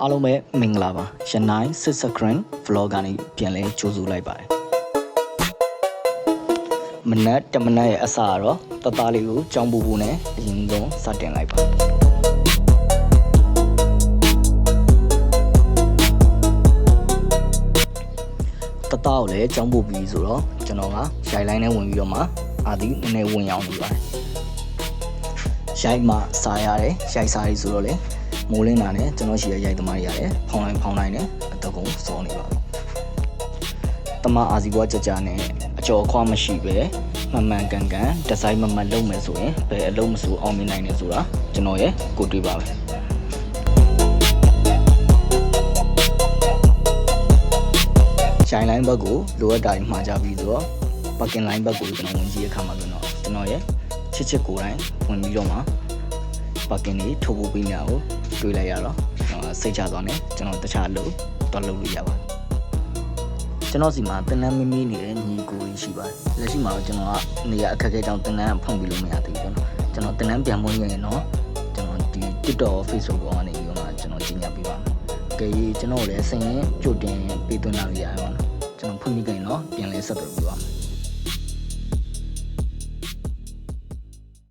အားလုံးပဲမင်္ဂလာပါရနိုင်စစ်စခရင် vlog ကနေပြန်လဲကြိုးဆိုလိုက်ပါတယ်မနက်ရဲ့အစကတော့တသားလေးကိုကြောင်းပူပူနဲ့အရင်ဆုံးစတင်လိုက်ပါတသားကိုလည်းကြောင်းပူပြီးဆိုတော့ကျွန်တော်ကရိုက်လိုင်းနဲ့ဝင်ပြီးတော့မှအာဒီနည်းနည်းဝင်အောင်လုပ်ပါတယ်ရိုက်မှစားရတယ်ရိုက်စားရေးဆိုတော့လေမိုးလင်းတာနဲ့ကျွန်တော်ရှိရရိုက်သမားတွေရတယ်ဖောင်းတိုင်းနဲ့အတကုံစောနေပါဘူးတမအာစီဘွားကြကြနဲ့အကျော်ခွားမရှိပဲမှန်ကန်ဒီဇိုင်းမလုပ်မယ်ဆိုရင်ဘယ်အလုံးမစိုးအောင်မြင်နိုင်လဲဆိုတာကျွန်တော်ရဲ့ကိုတွေ့ပါပဲရှိုင်းလိုင်းဘက်ကိုလိုအပ်တာမှာကြပြီးတော့ပါကင်လိုင်းဘက်ကိုကျွန်တော်ဝင်ကြည့်ရခါမှာဆိုတော့ကျွန်တော်ရဲ့ချစ်ကိုယ်တိုင်းဝင်ပြီးတော့မှပါကင်လေးထိုးဖို့ပြီးနေတာကိုတွေ့လိုက်ရတော့စိတ်ချသွားတယ်ကျွန်တော်တခြားလို့တော့လုပ်လို့ရပါတယ်ကျွန်တော်စီမှာတင်နန်းမမီးနေတဲ့ညီကိုကြီးရှိပါတယ်လက်ရှိမှာတော့ကျွန်တော်ကနေရအခက်အခဲကြောင့်တင်နန်းဖွင့်ပြီးလို့မရသေးဘူးကျွန်တော်တင်နန်းပြန်မွေးရင်တော့ကျွန်တော်ဒီ TikTok Facebook ပေါ်ကနေပြီးတော့ကျွန်တော်ကြီးညာပေးပါမယ်။ကြည့်ကျွန်တော်လည်းစင်ရင်ကြိုတင်ပေးသွင်းလာလို့ရအောင်ကျွန်တော်ဖွင့်ပြီးကြရင်တော့ပြန်လဲဆက်သွယ်ပြီးပါမယ်